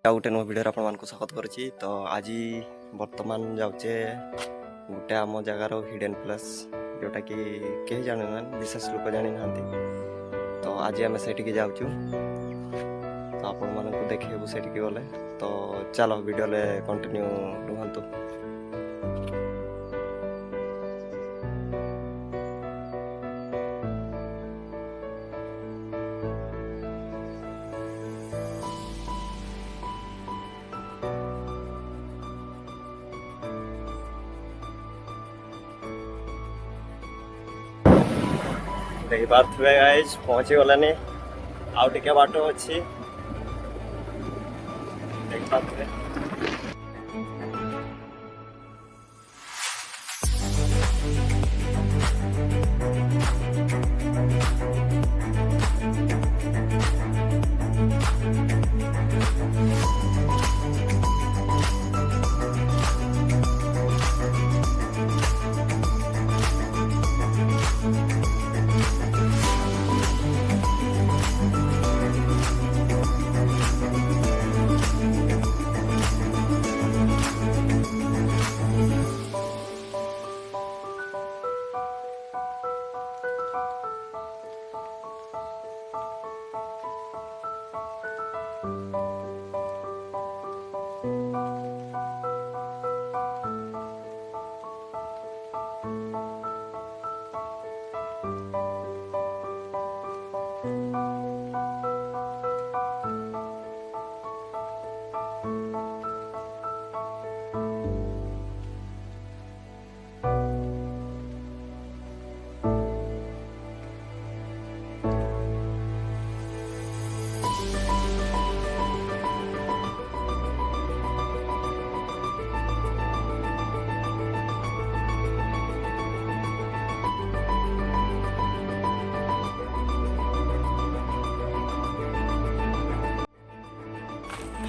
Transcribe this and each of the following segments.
गोटे नुआ भिडियो आप स्वागत करुच्ची। तो आज बर्तमान जाऊे गोटे आम जगार हिडन प्लेस जोटा कि कहीं जानी ना विशेष लोक जानी ना। तो आज आम से जाऊँ तो आपण मानक देखू से गले। तो चलो वीडियो कंटिन्यू रुहतु। देखी पारे गाइज पहुँची गलानी आउ टे बाट अच्छी देख पारे।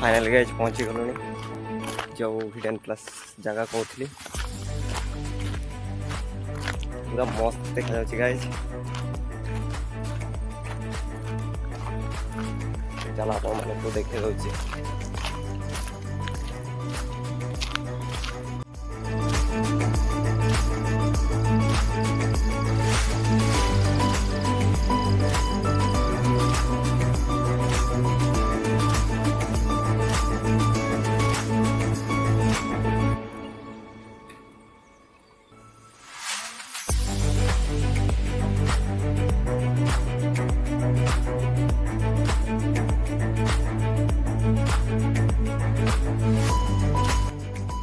फाइनल गाइज पहुँची गलुनी जो हिडन प्लेस जगह कहती पूरा मस्त देखा जाଉଛି गाइज। चलो आप मानक देखे दौची।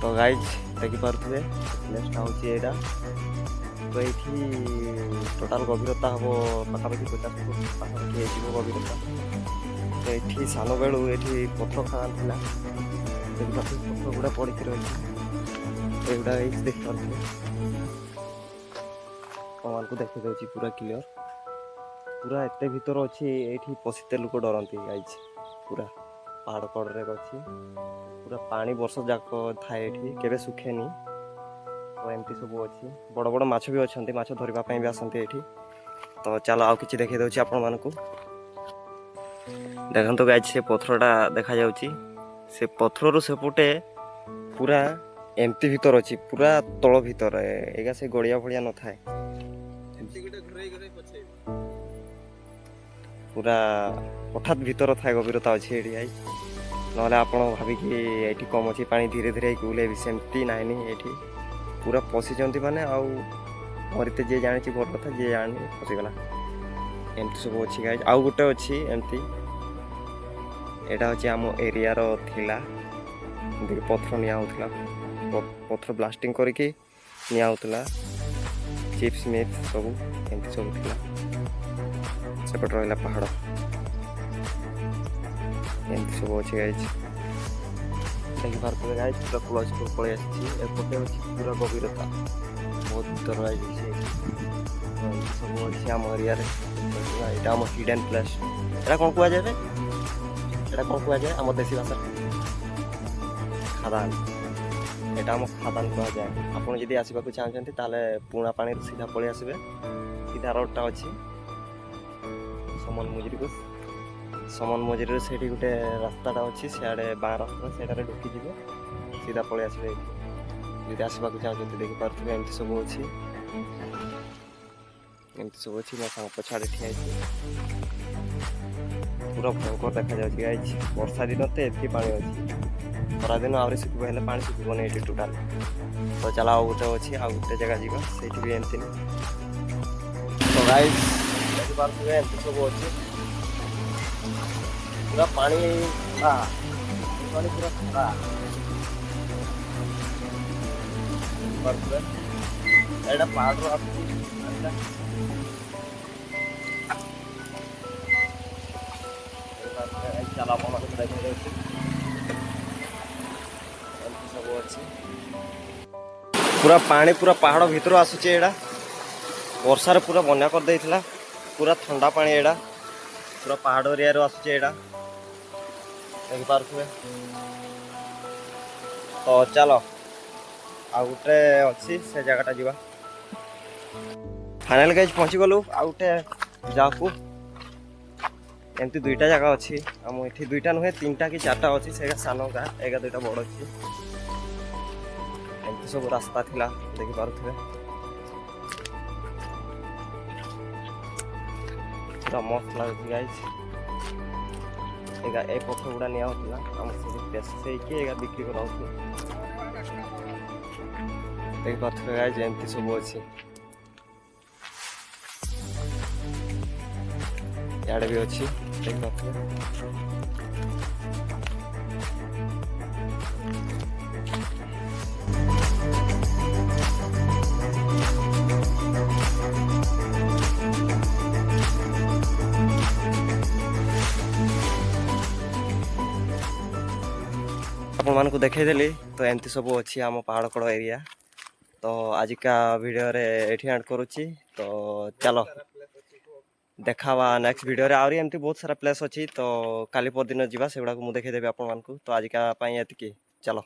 तो गाइज देखी पारे प्लेसटा हूँ यहाँ। तो ये टोटाल गभीरता हम पाखापाखि 50 फुट पाखापाखि गभीरता। तो ये सान बेलू ये पथर खान था पथर गुड़ा पड़ी रही एगुड़ा देखिए कमान को देखी दूसरी पूरा क्लीयर पूरा एत भीतर अच्छी ये पशिते लोक डरती गाइज। पूरा पहाड़ कड़े अच्छी पूरा पानी वर्ष जाक थाए केवे सुखेनी। तो एमती सब अच्छी बड़ बड़ माछ भी अच्छा माछ धरवाई भी आसती ये। तो चलो आउ कि देखी दूसरी आपण मानक देखो गाइज से पथरटा देखा जाउची से पथर सेपटे पूरा एमती भीतर अच्छी पूरा तल भीतर एगा से गड़िया भड़िया न थाए पूरा हठात भीतर थाए गभीरता अच्छी ये। ना आप भाविकी ये कम अच्छी पानी धीरे धीरे बुले भी सेमती ना ये पूरा पशिंट मैंने आउ मरीते जी जानी भल कथा जी जानी पशिगला एमती सब अच्छी गाइज। आउ गोटे अच्छी एमती एटा हूँ आम एरिया थिला पथर निया पथर ब्लास्टिंग करके निया चिप्स मिप्स सब एमती सब थिला सेपट रहा पहाड़ एमती सब अच्छे गाइज देखी पारे गाइज पूरा क्लोज पलि आसपटे अच्छी पूरा गभीरता बहुत भीतर रही सब अच्छे आम एरिया यहाँ आम हिडन प्लेस। यहाँ कौन कहुए यहाँ कौन कहुए आम देशी भाषा खादान। यहाँ आम खादान कहुए। आपड़ जब आसवाक चाहते पुणा पानी सीधा पलि आसबे सीधा रोडटा अच्छी समन मुजरी को समन मझे से गोटे रास्ताटा अच्छी सियाड़े बाँ रास्ता से ढुकीज सीधा पलि आसवे यदि आसवाक चाहते देखिपे एमती सब अच्छी एमती सब अच्छी मो सांग पछाड़े ठिया पूरा भयंकर देखा जाए वर्षा दिन तो एति पानी अच्छी खरा दिन आहरी शुखब हेल्ले पानी शुखबनी ये टोटाल तो चल आउ गोटे अच्छी आउ गोटे जगह जी से भी एमती तो गाइस देखिपे एमती सब अच्छी पूरा पानी पानी पूरा खरा एटा पहाड़ चला पूरा पानी पूरा पहाड़ भीतर आसुचे एड़ा वर्षार पूरा बन्या कर देइथिला पूरा ठंडा पानी एड़ा पूरा पहाड़ एरिया रो आसुचे एड़ा देखि पारुथुबे तो चलो आ गोटे अच्छी से जगहटा जीवा फाइनल गाइज पहुँची गलु आ गोटे जाकू एमती दुईटा जगह अच्छी आम ये दुईटा नुहे 3टा कि 4टा अच्छी से सान गाँ एगा 2टा बड़ अच्छी एमती सब रास्ता थिला देखि पारुथुबे पूरा मस्त लाଗୁଛି गाइज एगा ए पत्थर गुड़ा निया होतला आम से बेसे के एगा बिक्री करा होतला देखि पारुथुबे गाइज एमती सब अच्छी याडे भी अच्छी देखि पारुथुबे आपण मानक देखदेली तो एमती सब अच्छी आम पहाड़ कड़ एरिया तो आजिका वीडियो रे एठी एंड करुच्ची तो चलो देखावा नेक्स्ट वीडियो रे आउरी एमती बहुत सारा प्लेस अच्छी तो काली परदिन जीवा से गुड़ा को मु देखेदेबी आपण मानक तो आजिका एतिकी चलो।